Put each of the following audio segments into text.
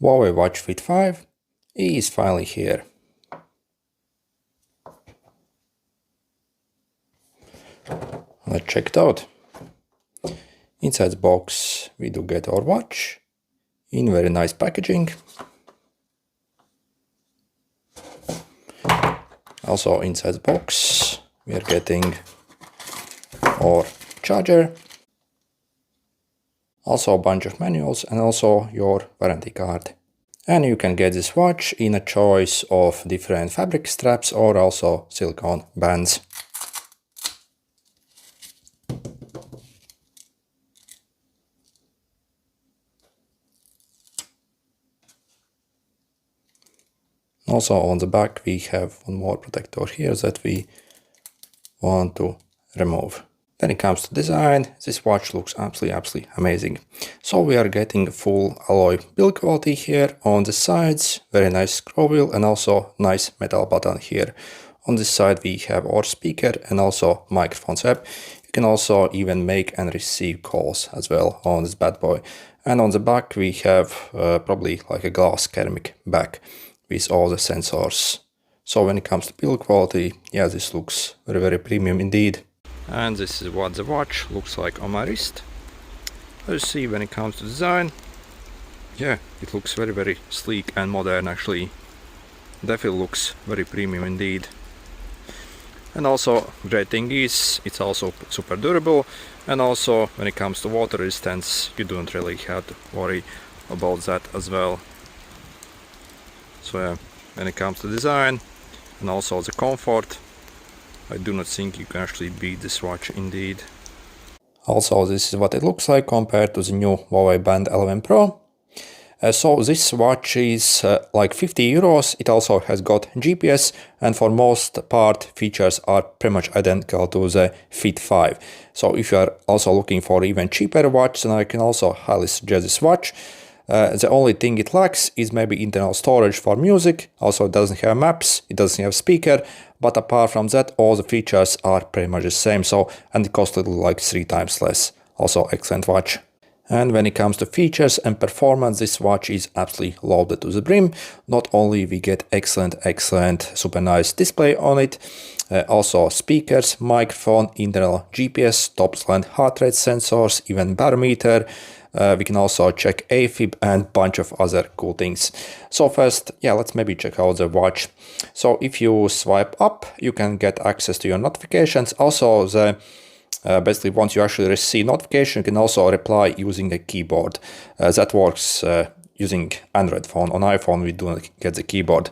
Huawei Watch Fit 5 is finally here. Let's check it out. Inside the box we do get our watch in very nice packaging. Also inside the box we are getting our charger, also a bunch of manuals and also your warranty card. And you can get this watch in a choice of different fabric straps or also silicone bands. Also on the back we have one more protector here that we want to remove. When it comes to design, this watch looks absolutely amazing. So we are getting full alloy build quality here on the sides, very nice scroll wheel and also nice metal button here. On this side we have our speaker and also microphone swap. You can also even make and receive calls as well on this bad boy. And on the back we have probably like a glass ceramic back with all the sensors. So when it comes to build quality, yeah, this looks very premium indeed. And this is what the watch looks like on my wrist. Let's see, when it comes to design, yeah, it looks very sleek and modern actually. Definitely looks very premium indeed. And also great thing is it's also super durable, and also when it comes to water resistance you don't really have to worry about that as well. So yeah, when it comes to design and also the comfort, I do not think you can actually beat this watch indeed. Also this is what it looks like compared to the new Huawei Band 11 Pro. So this watch is like 50 euros. It also has got GPS and for most part features are pretty much identical to the Fit 5. So if you are also looking for even cheaper watch, then I can also highly suggest this watch. The only thing it lacks is maybe internal storage for music. Also it doesn't have maps, it doesn't have speaker, but apart from that all the features are pretty much the same. So, and it costs like 3 times less. Also excellent watch. And when it comes to features and performance, this watch is absolutely loaded to the brim. Not only we get excellent super nice display on it, also speakers, microphone, internal GPS, top line heart rate sensors, even barometer. We can also check AFib and bunch of other cool things. So first, yeah, let's maybe check out the watch. So if you swipe up, you can get access to your notifications. Also the basically once you actually receive notification, you can also reply using a keyboard. That works using Android phone. On iPhone we do not get the keyboard.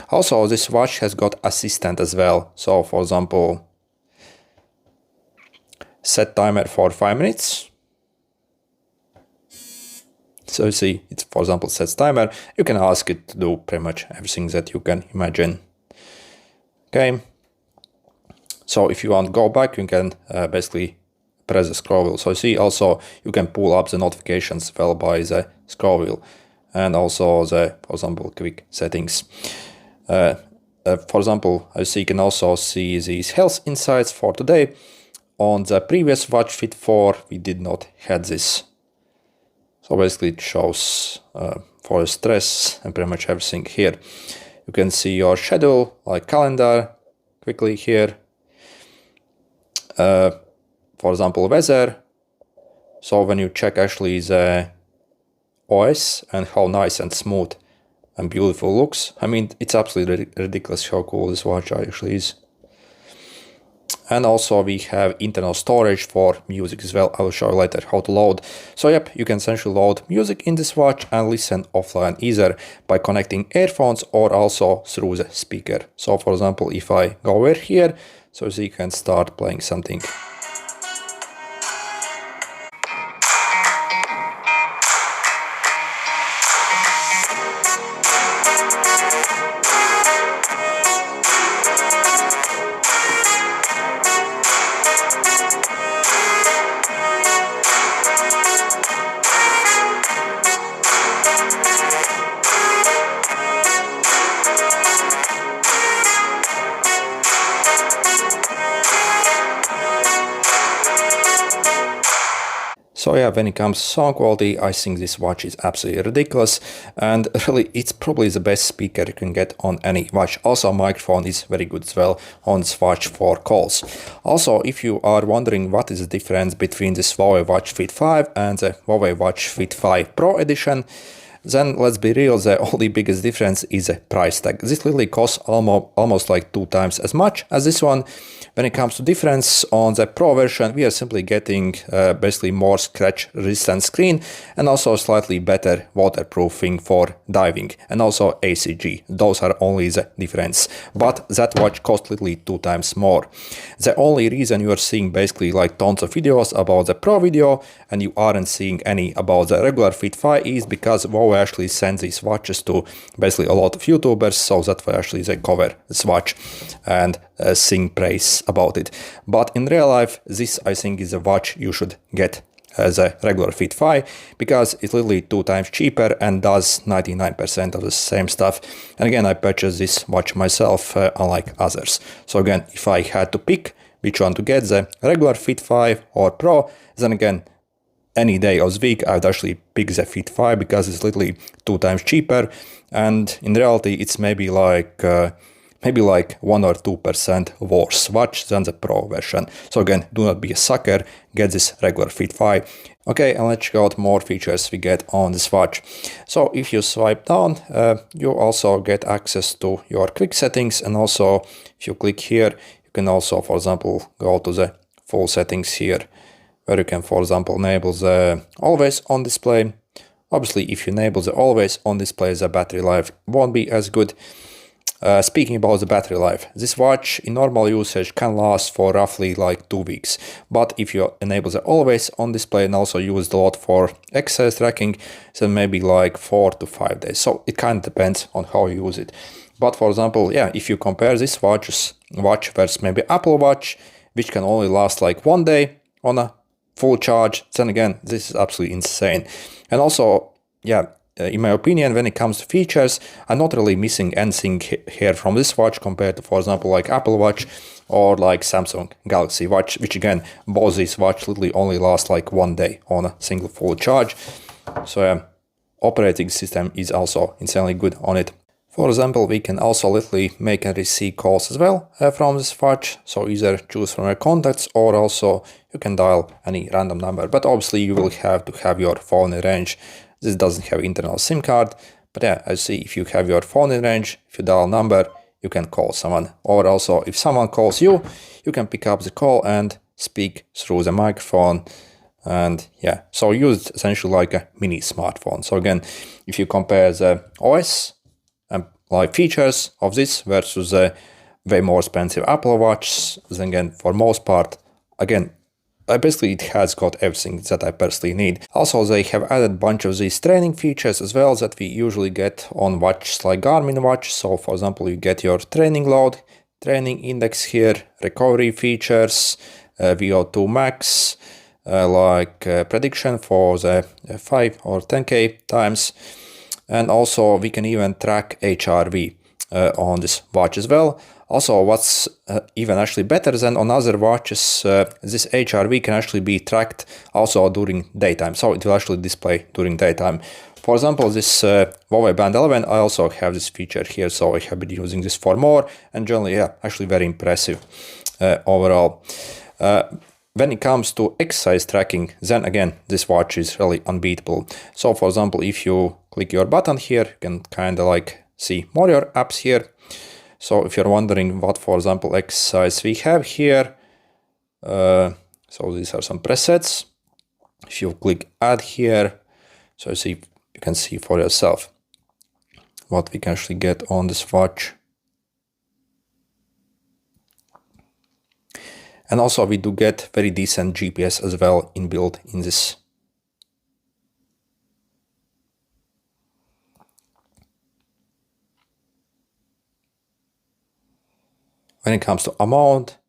Also this watch has got assistant as well. So for example, set timer for 5 minutes. So you see, it's for example sets timer. You can ask it to do pretty much everything that you can imagine. Okay. So if you want to go back, you can basically press the scroll wheel. So you see also you can pull up the notifications well by the scroll wheel, and also the, for example, quick settings. For example, I see you can also see these health insights for today. On the previous Watch Fit 4, we did not have this. So basically it shows for stress and pretty much everything here. You can see your schedule, like calendar, quickly here. For example, weather. So when you check actually the OS and how nice and smooth and beautiful it looks, I mean, it's absolutely ridiculous how cool this watch actually is. And also we have internal storage for music as well. I will show you later how to load. So yep, you can essentially load music in this watch and listen offline either by connecting earphones or also through the speaker. So for example, if I go over here, so you can start playing something. yeah, when it comes to sound quality, I think this watch is absolutely ridiculous, and really it's probably the best speaker you can get on any watch. Also, microphone is very good as well on this watch for calls. Also, if you are wondering what is the difference between this Huawei Watch Fit 5 and the Huawei Watch Fit 5 Pro edition, then let's be real, the only biggest difference is the price tag. This literally costs almost like 2 times as much as this one. When it comes to difference on the Pro version, we are simply getting basically more scratch resistant screen and also slightly better waterproofing for diving, and also ACG. Those are only the difference, but that watch costs literally 2 times more. The only reason you are seeing basically like tons of videos about the Pro video and you aren't seeing any about the regular Fit 5 is because Huawei actually sends these watches to basically a lot of YouTubers, so that's why actually they cover this watch and sing praise about it. But in real life, this I think is a watch you should get as a regular Fit 5 because it's literally 2 times cheaper and does 99% of the same stuff. And again, I purchased this watch myself, unlike others. So again, if I had to pick which one to get, the regular Fit 5 or Pro, then again, any day of the week I would actually pick the Fit 5 because it's literally 2 times cheaper, and in reality it's maybe like 1 or 2% worse watch than the Pro version. So again, do not be a sucker, get this regular Fit 5. Okay, and let's check out more features we get on this watch. So if you swipe down, you also get access to your quick settings, and also if you click here, you can also, for example, go to the full settings here, where you can, for example, enable the always on display. Obviously, if you enable the always on display, the battery life won't be as good. Speaking about the battery life, this watch in normal usage can last for roughly like 2 weeks. But if you enable the always on display and also use it a lot for exercise tracking, then maybe like 4 to 5 days. So it kind of depends on how you use it. But for example, yeah, if you compare this watch versus maybe Apple Watch, which can only last like 1 day on a full charge, then again, this is absolutely insane. And also, yeah, in my opinion, when it comes to features, I'm not really missing anything here from this watch compared to, for example, like Apple Watch or like Samsung Galaxy Watch, which again, both these watches literally only last like 1 day on a single full charge. So yeah, operating system is also insanely good on it. For example, we can also literally make and receive calls as well from this watch. So either choose from your contacts or also you can dial any random number. But obviously you will have to have your phone in range. This doesn't have internal SIM card. But yeah, as you see, if you have your phone in range, if you dial a number, you can call someone. Or also if someone calls you, you can pick up the call and speak through the microphone. And yeah, so use it essentially like a mini smartphone. So again, if you compare the OS and like features of this versus the way more expensive Apple Watch, then again, for most part, again, basically it has got everything that I personally need. Also, they have added a bunch of these training features as well that we usually get on watches like Garmin watch. So for example, you get your training load, training index here, recovery features, VO2 max, prediction for the 5 or 10K times. And also we can even track HRV on this watch as well. Also, what's even actually better than on other watches, this HRV can actually be tracked also during daytime. So it will actually display during daytime. For example, this Huawei Band 11, I also have this feature here. So I have been using this for more, and generally, yeah, actually very impressive overall. When it comes to exercise tracking, then again, this watch is really unbeatable. So for example, if you click your button here, you can kind of like see more your apps here. So if you're wondering what, for example, exercise we have here, so these are some presets. If you click add here, so you can see for yourself what we can actually get on this watch. And also we do get very decent GPS as well inbuilt in this. When it comes to amount,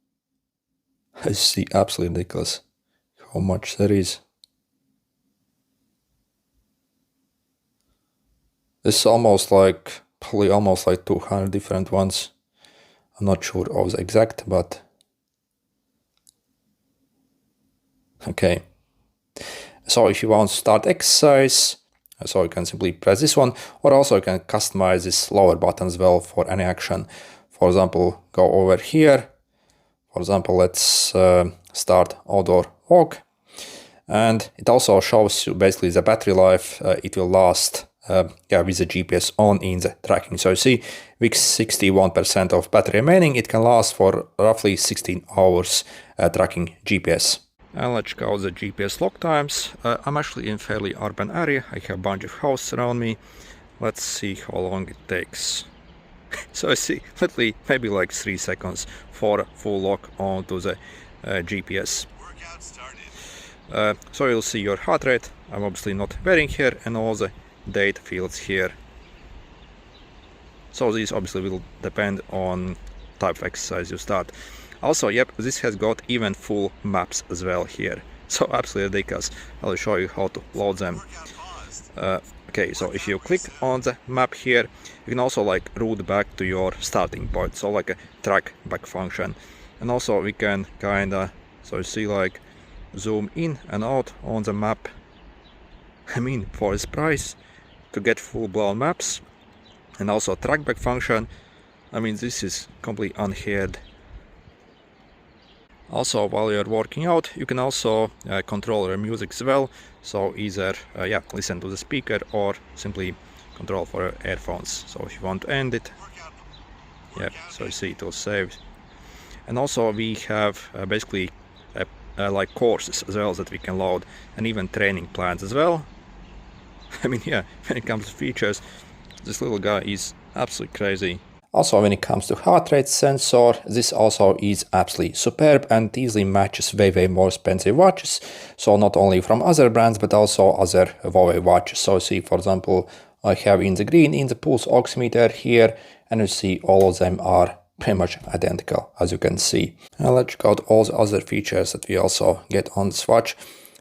I see absolutely ridiculous how much there is. This is probably almost like 200 different ones. I'm not sure of the exact, but okay. So if you want to start exercise, so you can simply press this one, or also you can customize this lower button as well for any action. For example, go over here. For example, let's start outdoor walk. And it also shows you basically the battery life it will last with the GPS on in the tracking. So you see with 61% of battery remaining, it can last for roughly 16 hours tracking GPS. And let's check out the GPS log times. I'm actually in fairly urban area. I have a bunch of houses around me. Let's see how long it takes. So I see literally maybe like 3 seconds for a full lock onto the GPS. So you'll see your heart rate. I'm obviously not wearing here, and all the date fields here. So this obviously will depend on type of exercise you start. Also, yep, this has got even full maps as well here. So absolutely ridiculous. I'll show you how to load them. Okay, so if you click on the map here, you can also like route back to your starting point. So like a track back function. And also we can kinda, so you see like zoom in and out on the map. I mean, for this price, to get full-blown maps and also trackback function, I mean, this is completely unheard. Also, while you're working out, you can also control your music as well. So either listen to the speaker or simply control for your earphones. So if you want to end it, so you see it will save. And also we have basically like courses as well that we can load, and even training plans as well. I mean, yeah, when it comes to features, this little guy is absolutely crazy. Also, when it comes to heart rate sensor, this also is absolutely superb and easily matches way more expensive watches. So not only from other brands, but also other Huawei watches. So see, for example, I have in the green in the pulse oximeter here, and you see all of them are pretty much identical, as you can see. Now let's check out all the other features that we also get on this watch.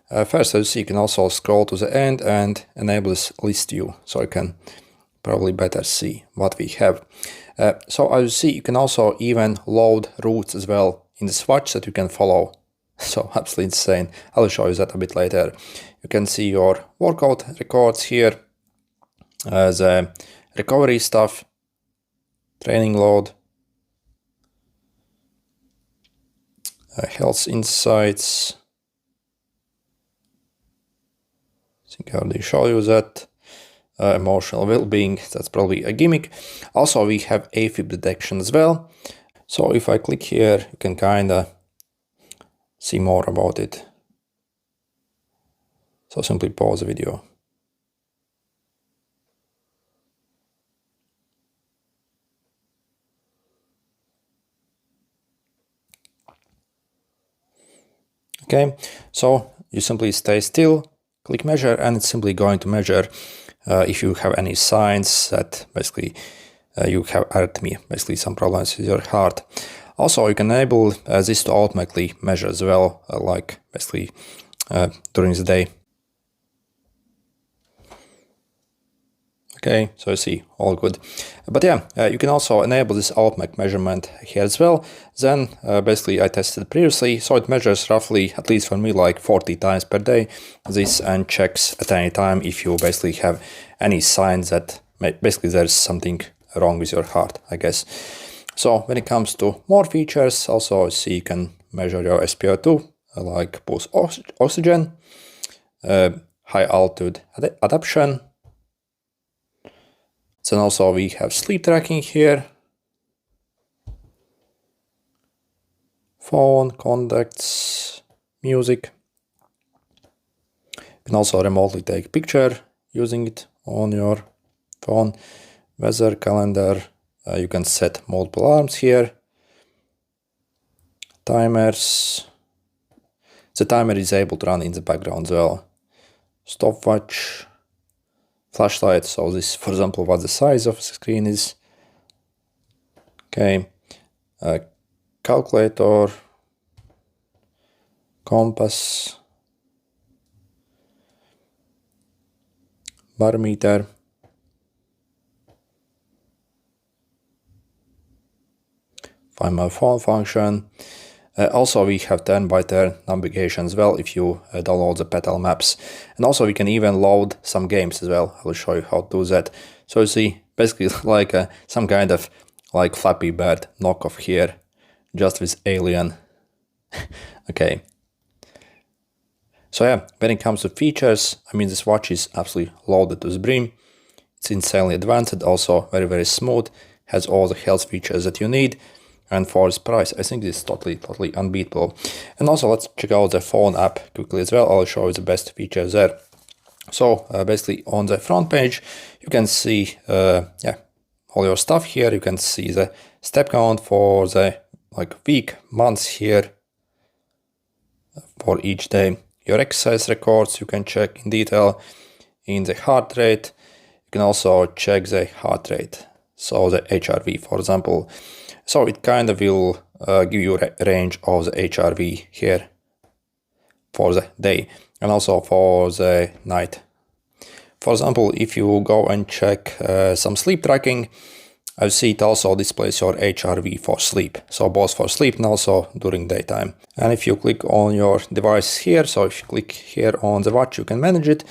First, as you see, you can also scroll to the end and enable this list view, so you can probably better see what we have. So as you see, you can also even load routes as well in this watch that you can follow. So absolutely insane. I'll show you that a bit later. You can see your workout records here, the recovery stuff, training load, health insights. I think I already show you that. Emotional well-being, that's probably a gimmick. Also, we have AFib detection as well. So if I click here, you can kinda see more about it. So simply pause the video. Okay, so you simply stay still, click measure, and it's simply going to measure if you have any signs that basically you have arrhythmia, basically some problems with your heart. Also, you can enable this to automatically measure as well, like basically during the day. Okay, so you see, all good. But yeah, you can also enable this automatic measurement here as well. Then basically I tested previously, so it measures roughly, at least for me, like 40 times per day this, and checks at any time if you basically have any signs that basically there's something wrong with your heart, I guess. So when it comes to more features, also see you can measure your SpO2, like pulse oxygen, high altitude adaptation. Then also we have sleep tracking here, phone, contacts, music. You can also remotely take picture using it on your phone, weather, calendar. You can set multiple alarms here, timers. The timer is able to run in the background as well. Stopwatch, flashlight, so this, for example, what the size of the screen is. Okay, calculator, compass, barometer, find my phone function. Also, we have turn-by-turn navigation as well if you download the Petal maps. And also we can even load some games as well. I will show you how to do that. So you see, basically like some kind of like Flappy Bird knockoff here, just with Alien. Okay. So yeah, when it comes to features, I mean, this watch is absolutely loaded to the brim. It's insanely advanced, also very, very smooth, has all the health features that you need. And for its price, I think this is totally unbeatable. And also let's check out the phone app quickly as well. I'll show you the best features there. So basically on the front page, you can see all your stuff here. You can see the step count for the week, months here for each day. Your exercise records you can check in detail. In the heart rate, you can also check the heart rate. So the HRV, for example. So it kind of will give you a range of the HRV here for the day and also for the night. For example, if you go and check some sleep tracking, I see it also displays your HRV for sleep. So both for sleep and also during daytime. And if you click on your device here, so if you click here on the watch, you can manage it.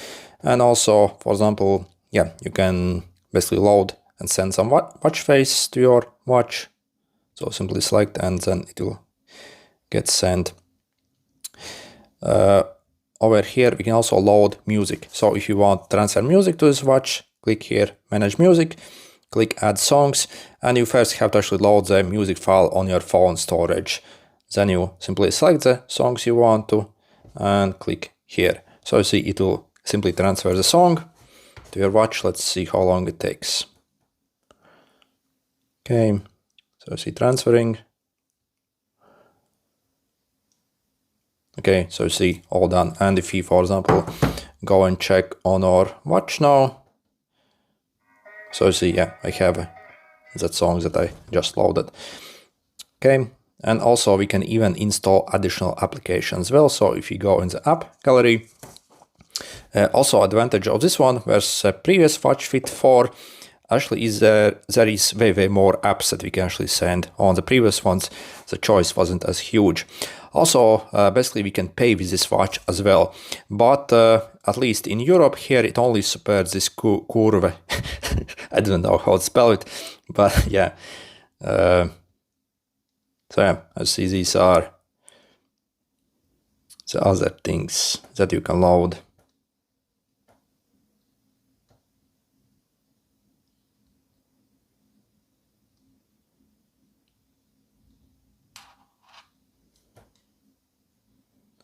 And also, for example, yeah, you can basically load and send some watch face to your watch. So simply select and then it will get sent. Over here we can also load music. So if you want to transfer music to this watch, click here, manage music, click add songs, and you first have to actually load the music file on your phone storage. Then you simply select the songs you want to and click here. So you see it will simply transfer the song to your watch. Let's see how long it takes. Okay. So see transferring. Okay, so see all done. And if you, for example, go and check on our watch now. So see, yeah, I have that song that I just loaded. Okay, and also we can even install additional applications as well. So if you go in the app gallery, also advantage of this one versus previous Watch Fit 4. Actually, there is way more apps that we can actually send. On the previous ones, the choice wasn't as huge. Also, basically, we can pay with this watch as well. But at least in Europe, here it only supports this curve. I don't know how to spell it, but yeah. So yeah, I see these are the other things that you can load.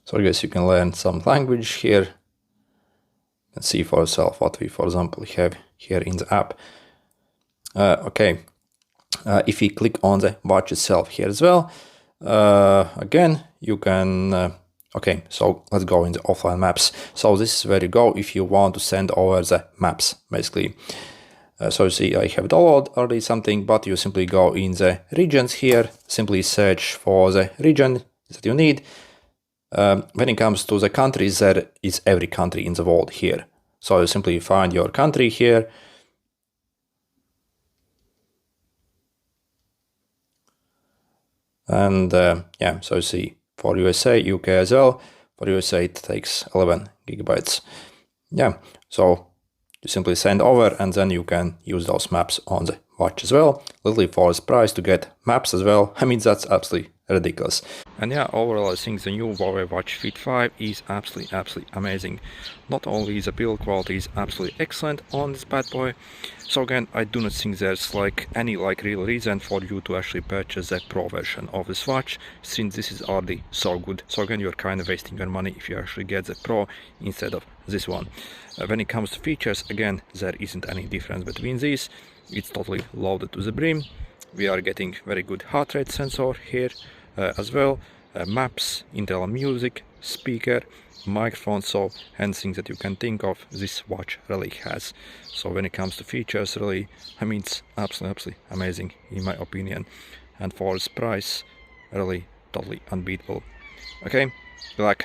So I guess you can learn some language here. You can see for yourself what we, for example, have here in the app. Okay, if we click on the watch itself here as well, again, you can, okay, so let's go in the offline maps. So this is where you go if you want to send over the maps, basically. So you see I have downloaded already something, but you simply go in the regions here, simply search for the region that you need. When it comes to the countries, there is every country in the world here. So you simply find your country here. And yeah, so you see for USA, UK as well. For USA, it takes 11 gigabytes. Yeah, so you simply send over and then you can use those maps on the watch as well. Literally for this price to get maps as well. I mean, that's absolutely ridiculous. And yeah, overall I think the new Huawei Watch Fit 5 is absolutely amazing. Not only the build quality is absolutely excellent on this bad boy, so again I do not think there's any real reason for you to actually purchase the Pro version of this watch, since this is already so good. So again, you're kind of wasting your money if you actually get the Pro instead of this one. When it comes to features, again, there isn't any difference between these. It's totally loaded to the brim. We are getting very good heart rate sensor here as well, maps, internal music, speaker, microphone, so anything that you can think of, this watch really has. So when it comes to features, really, I mean, it's absolutely amazing in my opinion, and for its price, really totally unbeatable. Okay, good luck.